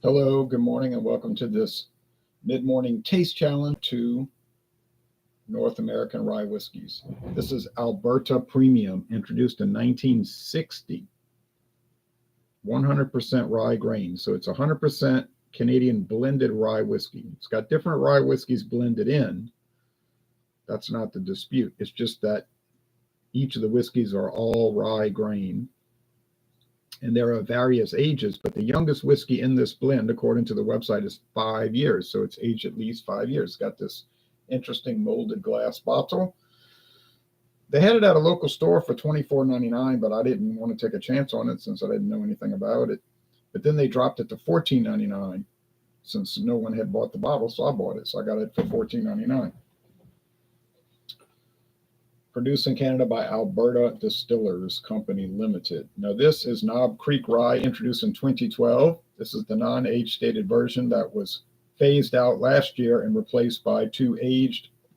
Hello, good morning, and welcome to this mid-morning taste challenge to North American rye whiskeys. This is Alberta Premium, introduced in 1960. 100% rye grain, so it's 100% Canadian blended rye whiskey. It's got different rye whiskeys blended in. That's not the dispute. It's just that each of the whiskeys are all rye grain. And there are various ages, but the youngest whiskey in this blend, according to the website, is 5 years. So it's aged at least 5 years. It's got this interesting molded glass bottle. They had it at a local store for $24.99, but I didn't want to take a chance on it since I didn't know anything about it. But then they dropped it to $14.99 since no one had bought the bottle, so I bought it. So I got it for $14.99. Produced in Canada by Alberta Distillers Company Limited. Now this is Knob Creek Rye, introduced in 2012. This is the non-age stated version that was phased out last year and replaced by two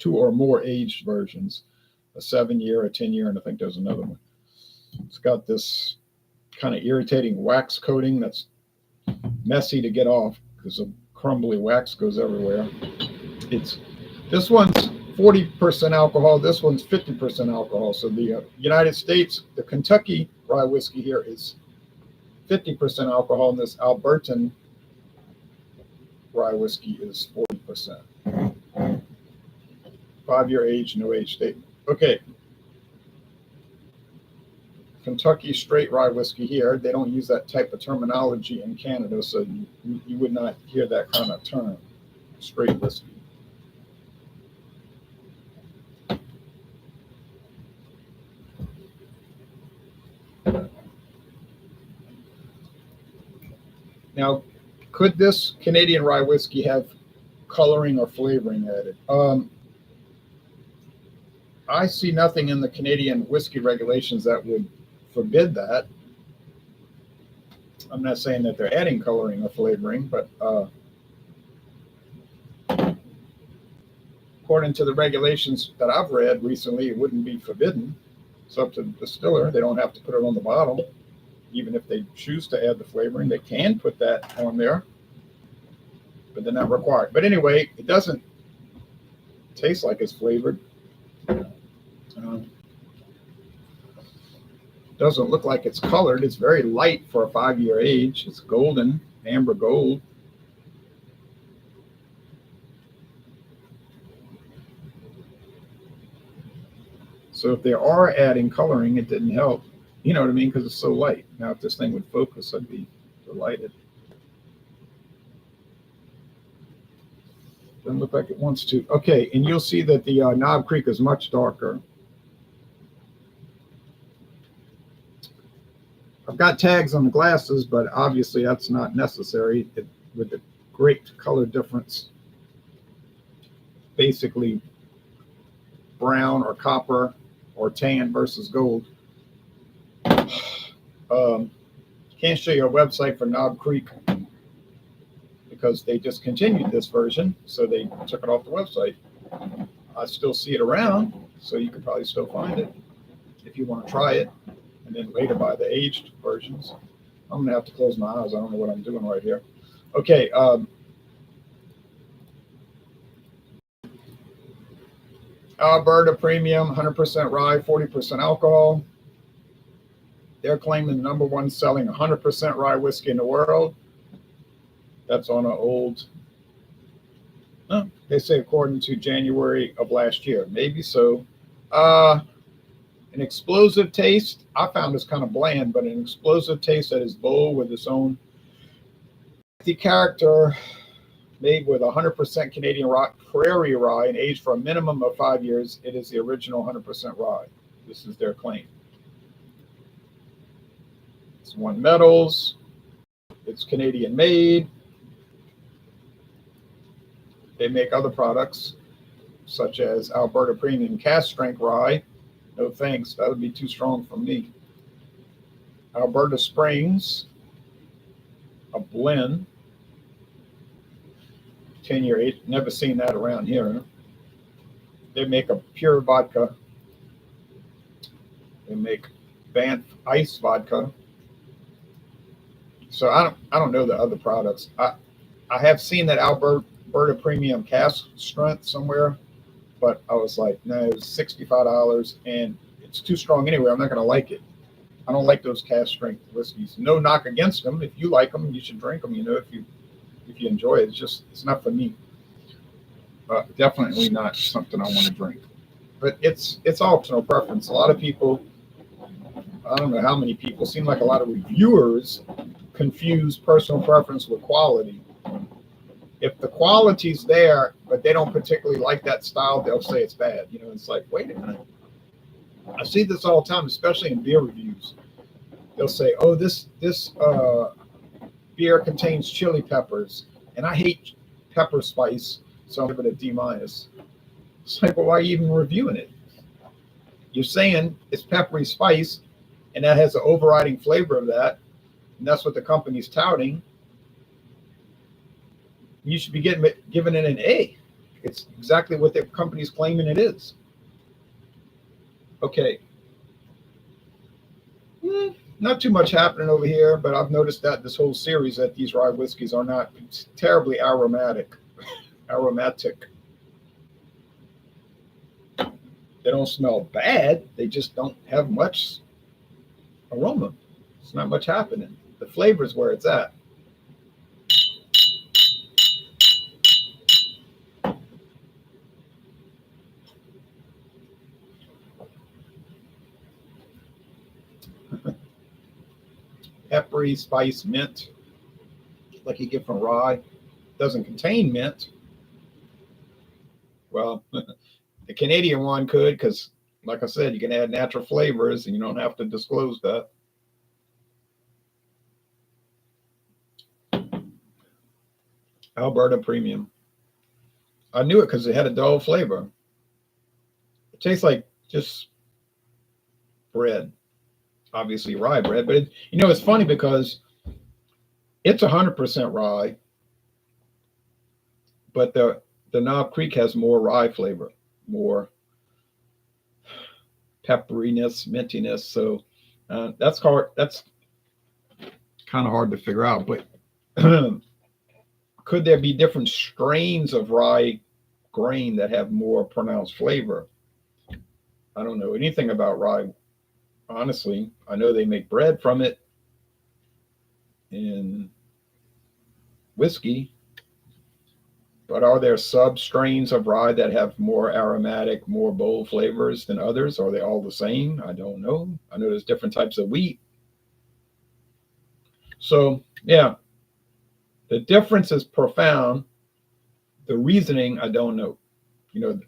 or more aged versions, a 7-year, a 10-year, and I think there's another one. It's got this kind of irritating wax coating that's messy to get off because the crumbly wax goes everywhere. This one's 40% alcohol. This one's 50% alcohol. So the United States, the Kentucky rye whiskey here is 50% alcohol, and this Albertan rye whiskey is 40%. 5-year age, no age statement. Okay. Kentucky straight rye whiskey here. They don't use that type of terminology in Canada, so you would not hear that kind of term, straight whiskey. Now, could this Canadian rye whiskey have coloring or flavoring added? I see nothing in the Canadian whiskey regulations that would forbid that. I'm not saying that they're adding coloring or flavoring, but according to the regulations that I've read recently, it wouldn't be forbidden. It's up to the distiller. They don't have to put it on the bottle. Even if they choose to add the flavoring, they can put that on there, but they're not required. But anyway, it doesn't taste like it's flavored. Doesn't look like it's colored. It's very light for a 5-year age. It's golden, amber gold. So if they are adding coloring, it didn't help. You know what I mean? Because it's so light. Now, if this thing would focus, I'd be delighted. Doesn't look like it wants to. Okay, and you'll see that the Knob Creek is much darker. I've got tags on the glasses, but obviously that's not necessary with the great color difference. Basically, brown or copper or tan versus gold. Can't show you a website for Knob Creek because they discontinued this version, so they took it off the website. I still see it around, so you could probably still find it if you want to try it, and then later buy the aged versions. I'm gonna have to close my eyes. I don't know what I'm doing right here. Okay. Alberta Premium, 100% rye, 40% alcohol. They're claiming the #1 selling 100% rye whiskey in the world. That's on an old, they say according to January of last year. Maybe so. An explosive taste. I found this kind of bland, but an explosive taste that is bold with its own character, made with 100% Canadian rye, prairie rye, and aged for a minimum of 5 years. It is the original 100% rye. This is their claim. It's won medals. It's Canadian made. They make other products such as Alberta Premium cast strength rye. No thanks, that would be too strong for me. Alberta Springs, a blend. 10-year, never seen that around here. They make a pure vodka. They make Banff Ice vodka. So I don't know the other products. I have seen that Alberta Premium cask strength somewhere, but I was like, no, it's $65 and it's too strong anyway. I'm not going to like it. I don't like those cask strength whiskeys. No knock against them. If you like them, you should drink them. If you enjoy it, it's not for me. Definitely not something I want to drink. But it's all personal preference. A lot of people, I don't know how many people, seem like a lot of reviewers confuse personal preference with quality. If the quality's there, but they don't particularly like that style, they'll say it's bad. It's like, wait a minute. I see this all the time, especially in beer reviews. They'll say, "Oh, this beer contains chili peppers, and I hate pepper spice, so I'll give it a D minus." It's like, well, why are you even reviewing it? You're saying it's peppery spice, and that has an overriding flavor of that, and that's what the company's touting. You should be giving it an A. It's exactly what the company's claiming it is. Okay. Not too much happening over here, but I've noticed that this whole series that these rye whiskeys are not terribly aromatic. They don't smell bad. They just don't have much aroma. It's not much happening. The flavor is where it's at. Peppery, spice, mint, like you get from rye. Doesn't contain mint. Well, the Canadian one could, because, like I said, you can add natural flavors and you don't have to disclose that. Alberta Premium. I knew it because it had a dull flavor. It tastes like just bread, obviously rye bread. But it's funny because it's 100% rye, but the Knob Creek has more rye flavor, more pepperiness, mintiness. So that's hard. That's kind of hard to figure out. But could there be different strains of rye grain that have more pronounced flavor? I don't know anything about rye. Honestly, I know they make bread from it in whiskey, but are there sub strains of rye that have more aromatic, more bold flavors than others? Are they all the same? I don't know. I know there's different types of wheat. So, yeah, the difference is profound. The reasoning, I don't know.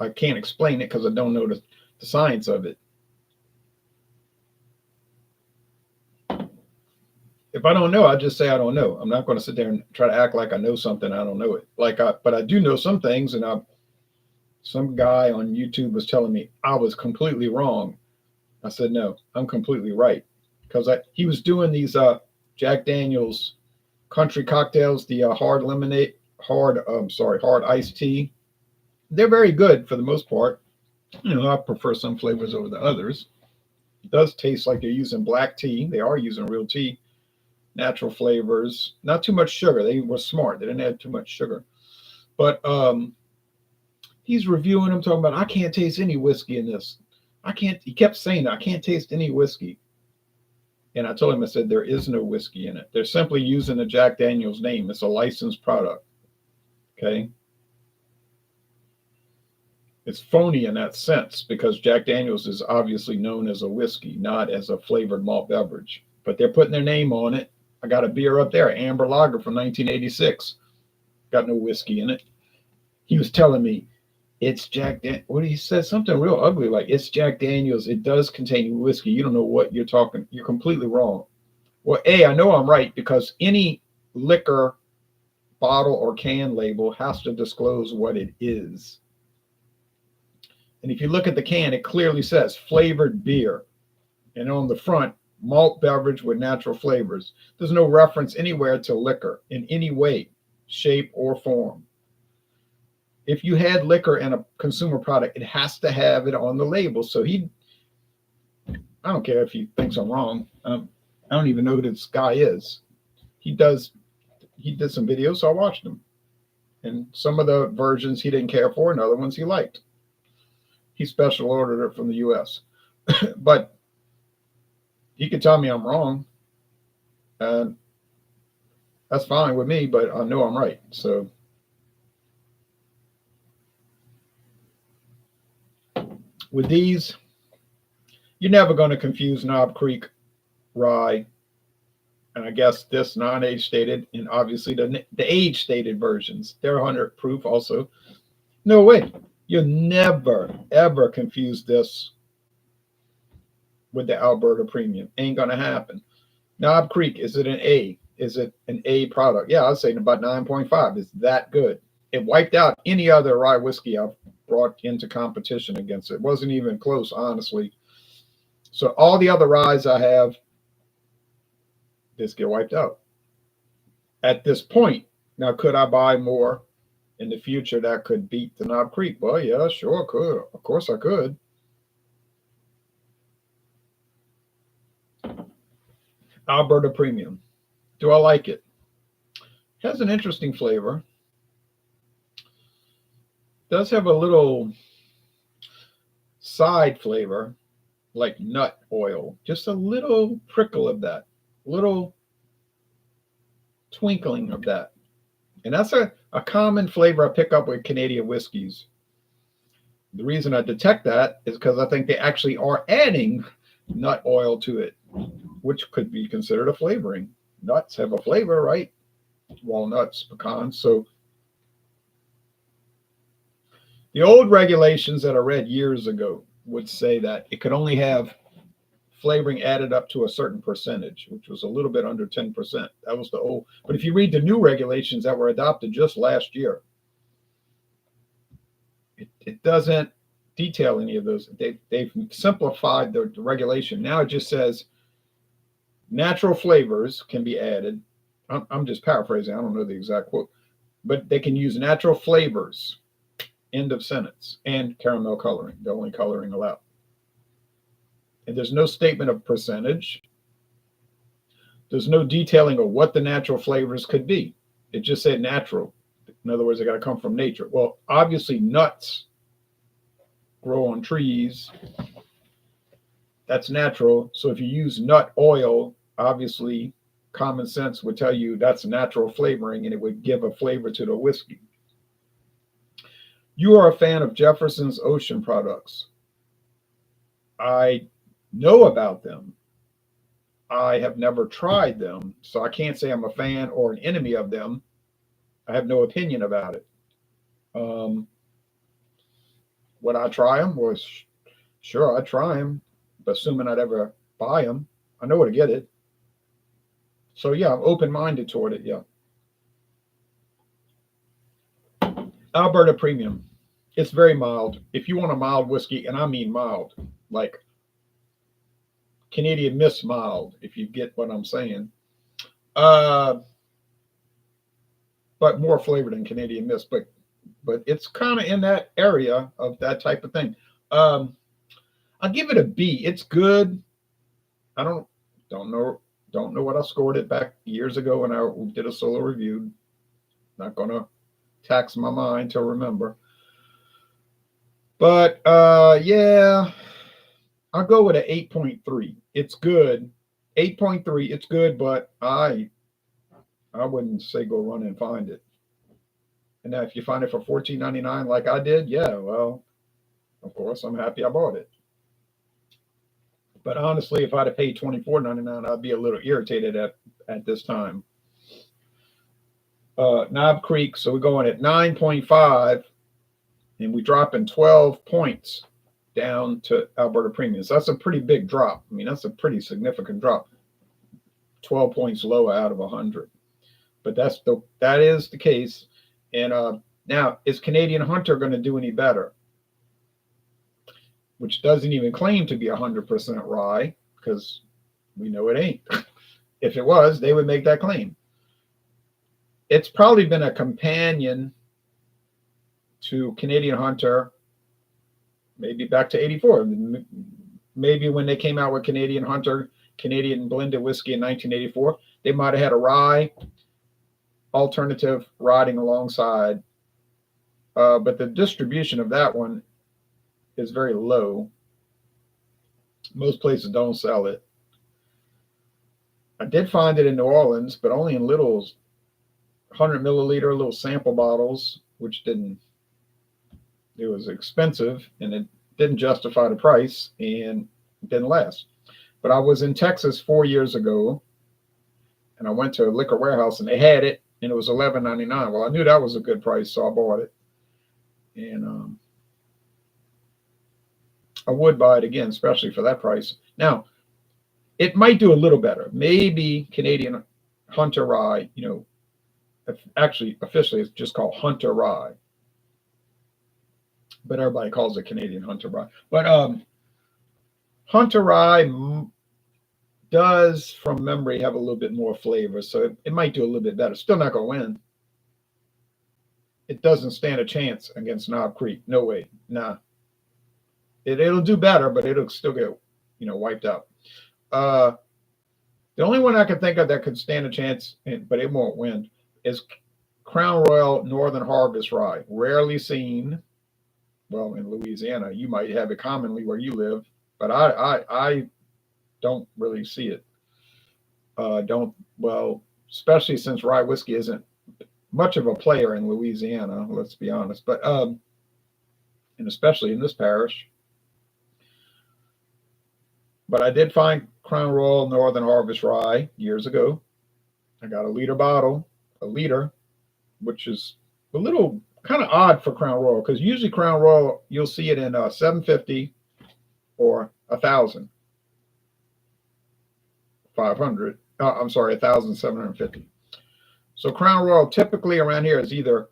I can't explain it because I don't know the science of it. If I don't know, I just say I don't know. I'm not going to sit there and try to act like I know something. I don't know it. But I do know some things. And some guy on YouTube was telling me I was completely wrong. I said, no, I'm completely right. Because he was doing these Jack Daniels country cocktails, the hard iced tea. They're very good for the most part. I prefer some flavors over the others. It does taste like they're using black tea. They are using real tea. Natural flavors, not too much sugar. They were smart. They didn't add too much sugar. But he's reviewing them, talking about, I can't taste any whiskey in this. He kept saying, I can't taste any whiskey. And I told him, I said, there is no whiskey in it. They're simply using the Jack Daniels name. It's a licensed product. Okay. It's phony in that sense because Jack Daniels is obviously known as a whiskey, not as a flavored malt beverage. But they're putting their name on it. I got a beer up there, Amber Lager from 1986. Got no whiskey in it. He was telling me it's Jack Daniels. What he said? Something real ugly, like it's Jack Daniels. It does contain whiskey. You don't know what you're talking. You're completely wrong. Well, I know I'm right because any liquor bottle or can label has to disclose what it is. And if you look at the can, it clearly says flavored beer. And on the front, malt beverage with natural flavors. There's no reference anywhere to liquor in any way, shape, or form. If you had liquor in a consumer product, it has to have it on the label. So I don't care if he thinks I'm wrong. I don't even know who this guy is. he did some videos, so I watched them. And some of the versions he didn't care for, and other ones he liked. He special ordered it from the U.S. But he could tell me I'm wrong, and that's fine with me, but I know I'm right. So with these, you're never going to confuse Knob Creek rye, and I guess this non-age stated, and obviously the age stated versions. They're 100 proof also. No way. You'll never, ever confuse this with the Alberta Premium. Ain't going to happen. Knob Creek, is it an A? Is it an A product? Yeah, I'd say about 9.5. It's that good. It wiped out any other rye whiskey I've brought into competition against it. It wasn't even close, honestly. So all the other ryes I have, just get wiped out. At this point, now could I buy more in the future that could beat the Knob Creek? Well, yeah, sure could. Of course I could. Alberta Premium. Do I like it? It has an interesting flavor. Does have a little side flavor like nut oil. Just a little prickle of that. Little twinkling of that. And that's a common flavor I pick up with Canadian whiskeys. The reason I detect that is because I think they actually are adding nut oil to it, which could be considered a flavoring. Nuts have a flavor, right? Walnuts, pecans. So the old regulations that I read years ago would say that it could only have flavoring added up to a certain percentage, which was a little bit under 10%. That was the old. But if you read the new regulations that were adopted just last year, it doesn't detail any of those. They've simplified the regulation. Now it just says natural flavors can be added. I'm just paraphrasing. I don't know the exact quote, but they can use natural flavors. End of sentence. And caramel coloring, the only coloring allowed. And there's no statement of percentage. There's no detailing of what the natural flavors could be. It just said natural. In other words, they got to come from nature. Well, obviously nuts grow on trees. That's natural. So if you use nut oil, obviously common sense would tell you that's natural flavoring, and it would give a flavor to the whiskey. You are a fan of Jefferson's Ocean products. I know about them. I have never tried them, so I can't say I'm a fan or an enemy of them. I have no opinion about it. Would I try them? Well, sure, I'd try them, but assuming I'd ever buy them. I know where to get it. So yeah, I'm open-minded toward it, yeah. Alberta Premium. It's very mild. If you want a mild whiskey, and I mean mild, like Canadian Mist mild, if you get what I'm saying. But more flavor than Canadian Mist. But it's kind of in that area of that type of thing. I'll give it a B. It's good. I don't know what I scored it back years ago when I did a solo review. Not gonna tax my mind to remember. But yeah, I'll go with an 8.3. It's good. 8.3, it's good, but I wouldn't say go run and find it. And now if you find it for $14.99 like I did, yeah, well, of course, I'm happy I bought it. But honestly, if I'd have paid $24.99, I'd be a little irritated at this time. Knob Creek, so we're going at 9.5, and we're dropping 12 points down to Alberta Premium. So that's a pretty big drop. I mean, that's a pretty significant drop. 12 points lower out of 100. But that is the case. And now, is Canadian Hunter going to do any better? Which doesn't even claim to be 100% rye, because we know it ain't. If it was, they would make that claim. It's probably been a companion to Canadian Hunter, maybe back to 84. Maybe when they came out with Canadian Hunter, Canadian blended whiskey in 1984, They might have had a rye alternative riding alongside, but the distribution of that one is very low. Most places don't sell it. I did find it in New Orleans, but only in little 100 milliliter little sample bottles, which didn't, it was expensive and it didn't justify the price and it didn't last. But I was in Texas 4 years ago and I went to a liquor warehouse and they had it and it was $11.99. Well, I knew that was a good price, so I bought it. And I would buy it again, especially for that price. Now, it might do a little better. Maybe Canadian Hunter Rye, actually officially it's just called Hunter Rye. But everybody calls it Canadian Hunter Rye. But Hunter Rye does, from memory, have a little bit more flavor. So it might do a little bit better. Still not going to win. It doesn't stand a chance against Knob Creek. No way. Nah. It'll do better, but it'll still get, wiped out. The only one I can think of that could stand a chance, but it won't win, is Crown Royal Northern Harvest Rye. Rarely seen. Well, in Louisiana, you might have it commonly where you live, but I don't really see it. Especially since rye whiskey isn't much of a player in Louisiana, let's be honest. But and especially in this parish. But I did find Crown Royal Northern Harvest Rye years ago. I got a liter, which is a little kind of odd for Crown Royal, because usually Crown Royal, you'll see it in 750 or 1,000. 500. I'm sorry, 1,750. So Crown Royal typically around here is either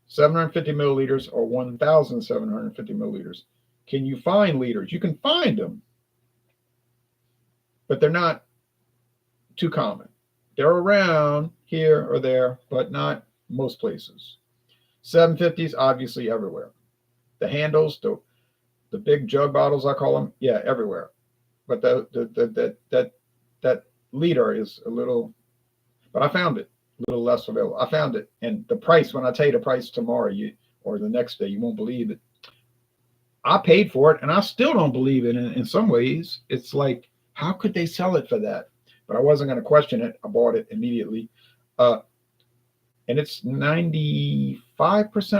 750 milliliters or 1,750 milliliters. Can you find liters? You can find them, but they're not too common. They're around here or there, but not most places. 750s obviously everywhere. The handles, the big jug bottles I call them, yeah, everywhere. But that liter is a little, but I found it a little less available. I found it, and the price, when I tell you the price tomorrow, or the next day, you won't believe it. I paid for it, and I still don't believe it. In some ways, it's like, how could they sell it for that? But I wasn't going to question it. I bought it immediately. And it's 95%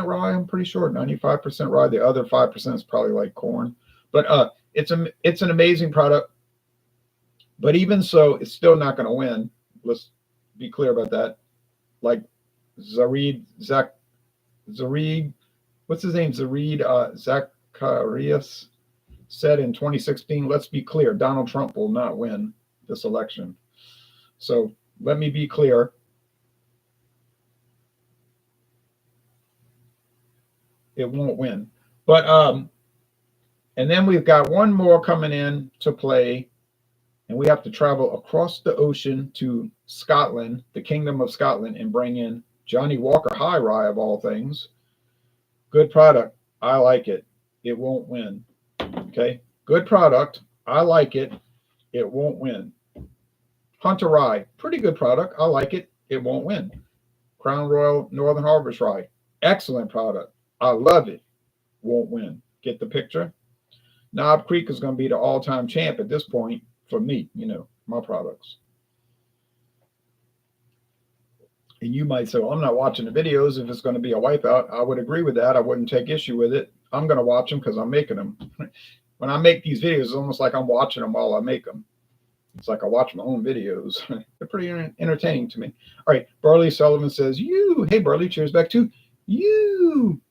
rye, I'm pretty sure. 95% rye. The other 5% is probably like corn. But it's an amazing product. But even so, it's still not going to win. Let's be clear about that. Like Zarid, what's his name? Zarid Zacharias said in 2016, let's be clear, Donald Trump will not win this election. So let me be clear. It won't win. But and then we've got one more coming in to play, and we have to travel across the ocean to Scotland, the Kingdom of Scotland, and bring in Johnny Walker High Rye of all things. Good product. I like it. It won't win. Okay. Good product. I like it. It won't win. Hunter Rye. Pretty good product. I like it. It won't win. Crown Royal Northern Harvest Rye. Excellent product. I love it. Won't win. Get the picture? Knob Creek is going to be the all-time champ at this point for me, my products. And you might say, well, I'm not watching the videos if it's going to be a wipeout. I would agree with that. I wouldn't take issue with it. I'm going to watch them because I'm making them. When I make these videos, it's almost like I'm watching them while I make them. It's like I watch my own videos. They're pretty entertaining to me. All right. Burley Sullivan says, you. Hey, Burley, cheers back to you.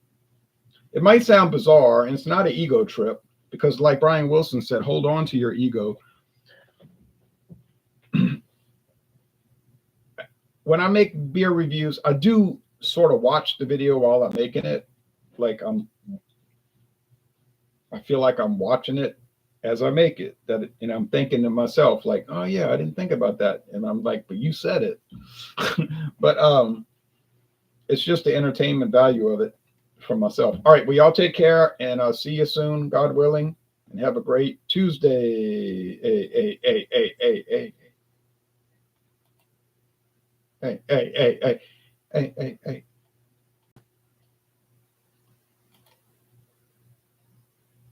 It might sound bizarre, and it's not an ego trip, because like Brian Wilson said, hold on to your ego. When I make beer reviews, I do sort of watch the video while I'm making it. Like I feel like I'm watching it as I make it. And I'm thinking to myself, like, oh yeah, I didn't think about that. And I'm like, but you said it. But it's just the entertainment value of it for myself. All right, well, y'all take care, and I'll see you soon, God willing, and have a great Tuesday. hey, hey, hey, hey, hey, hey, hey.